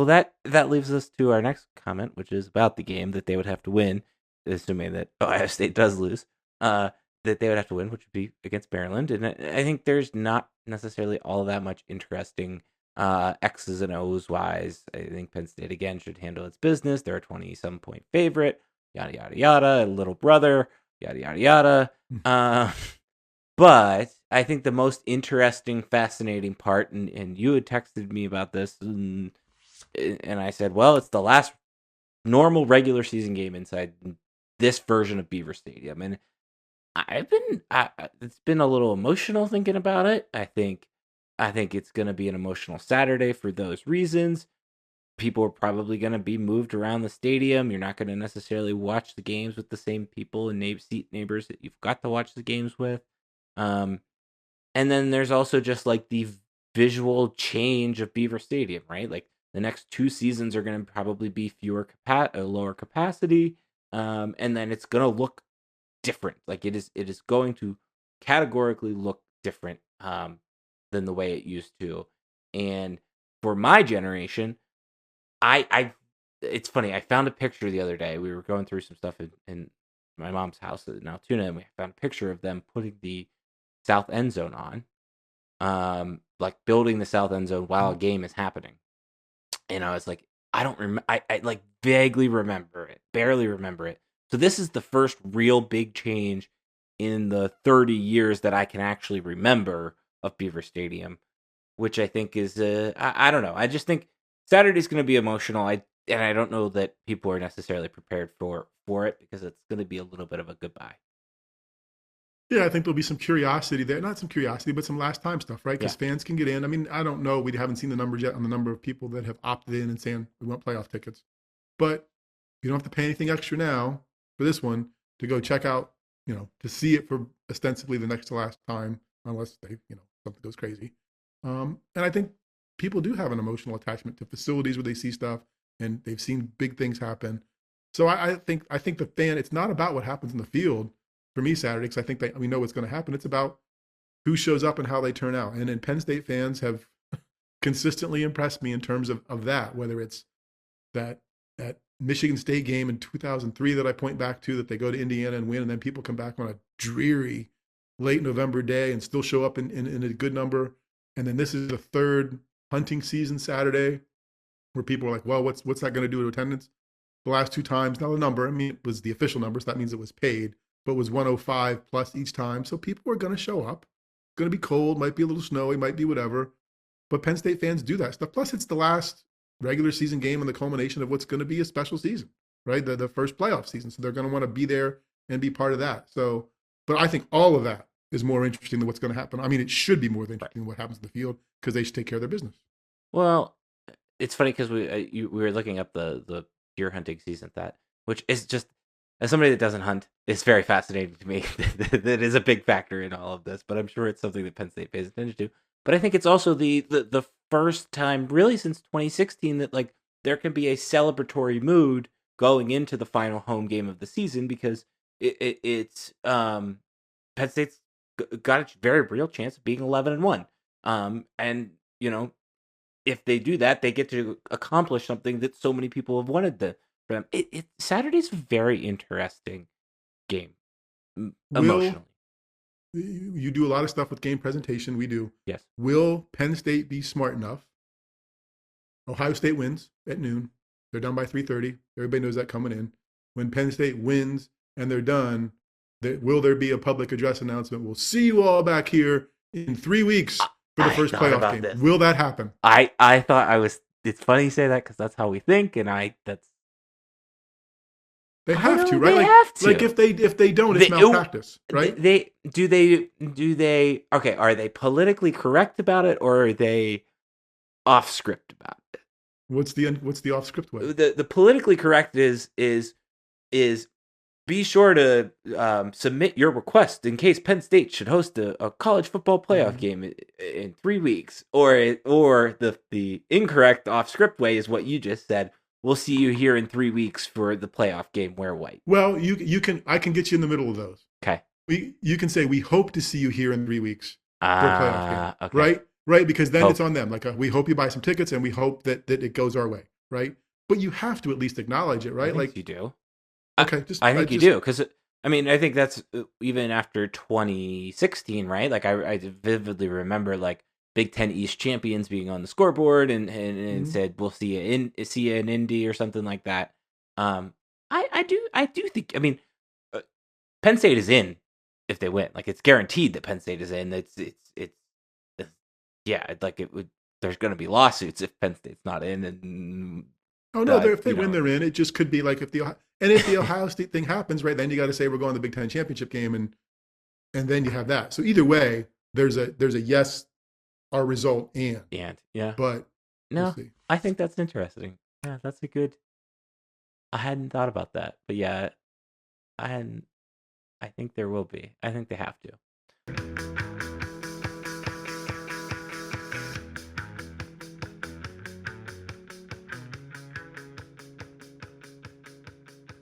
Well, that leaves us to our next comment, which is about the game that they would have to win, assuming that Ohio State does lose. That they would have to win, which would be against Maryland, and I think there's not necessarily all that much interesting X's and O's wise. I think Penn State again should handle its business. They're a 20-some point favorite. Yada yada yada. Little brother. Yada yada yada. Uh, but I think the most interesting, fascinating part, and you had texted me about this, and I said, well, it's the last normal regular season game inside this version of Beaver Stadium, and it's been a little emotional thinking about it. I think it's going to be an emotional Saturday for those reasons. People are probably going to be moved around the stadium. You're not going to necessarily watch the games with the same people and seat neighbors that you've got to watch the games with. And then there's also just like the visual change of Beaver Stadium, right? Like the next 2 seasons are going to probably be lower capacity, and then it's going to look different. Like it is going to categorically look different than the way it used to. And for my generation, I it's funny. I found a picture the other day. We were going through some stuff in my mom's house in Altoona, and we found a picture of them putting the south end zone on, like building the south end zone while a game is happening. And I was like, I don't remember. I like vaguely remember it, barely remember it. So this is the first real big change in the 30 years that I can actually remember of Beaver Stadium, which I think is I don't know. I just think Saturday's going to be emotional. And I don't know that people are necessarily prepared for it because it's going to be a little bit of a goodbye. Yeah, I think there'll be some curiosity there. Not some curiosity, but some last time stuff, right? Yeah. Because fans can get in. I mean, I don't know. We haven't seen the numbers yet on the number of people that have opted in and saying we want playoff tickets. But you don't have to pay anything extra now for this one to go check out, to see it for ostensibly the next to last time, unless something goes crazy. And I think people do have an emotional attachment to facilities where they see stuff and they've seen big things happen. So I think the fan, it's not about what happens in the field for me Saturday, because I think we know what's going to happen. It's about who shows up and how they turn out. And then Penn State fans have consistently impressed me in terms of that, whether it's that Michigan State game in 2003 that I point back to, that they go to Indiana and win, and then people come back on a dreary late November day and still show up in a good number. And then this is the third hunting season Saturday where people are like, well, what's that going to do to attendance? The last 2 times, now the number, I mean, it was the official number, so that means it was paid, but was 105 plus each time. So people are going to show up. It's going to be cold, might be a little snowy, might be whatever. But Penn State fans do that stuff. Plus, it's the last regular season game and the culmination of what's going to be a special season, right? The first playoff season. So they're going to want to be there and be part of that. So, but I think all of that is more interesting than what's going to happen. I mean, it should be more interesting than what happens in the field because they should take care of their business. Well, it's funny because we were looking up the deer hunting season, which is just, as somebody that doesn't hunt, it's very fascinating to me. That is a big factor in all of this, but I'm sure it's something that Penn State pays attention to. But I think it's also the first time really since 2016 that like there can be a celebratory mood going into the final home game of the season, because it's Penn State's got a very real chance of being 11-1. And if they do that, they get to accomplish something that so many people have wanted for them. Saturday's a very interesting game emotionally. You do a lot of stuff with game presentation. We do. Yes. Will Penn State be smart enough? Ohio State wins at noon. They're done by 3:30. Everybody knows that coming in. When Penn State wins and they're done, will there be a public address announcement? We'll see you all back here in 3 weeks for the first playoff game. This. Will that happen? I thought it's funny you say that because that's how we think, and they have to, right? They have to. Like if they don't, it's malpractice, right? They okay, are they politically correct about it, or are they off script about it? What's the off script way? The politically correct is be sure to submit your request in case Penn State should host a college football playoff game in 3 weeks, or the incorrect off script way is what you just said. We'll see you here in 3 weeks for the playoff game. Wear white. Well, I can get you in the middle of those. Okay. You can say we hope to see you here in 3 weeks for a playoff game, okay. right? Because then it's on them. Like we hope you buy some tickets and we hope that it goes our way. right? But you have to at least acknowledge it, I right? think Like, you do. okay, just I I think you just do because I mean I think that's even after 2016, right? Like I vividly remember like Big Ten East champions being on the scoreboard and mhm. said we'll see you in Indy or something like that. Um, I do think I mean uh, Penn State is in if they win. Like it's guaranteed that Penn State is in. It's yeah. Like it would. There's going to be lawsuits if Penn State's not in, and Oh no, if they you win, know they're in. It just could be like if the Ohio State thing happens, right? Then you got to say we're going to the Big Ten championship game, and then you have that. So either way, there's a yes, our result, and yeah. but we'll No, see. I think that's interesting. Yeah, that's a good. I hadn't thought about that, but yeah, I hadn't. I think there will be. I think they have to.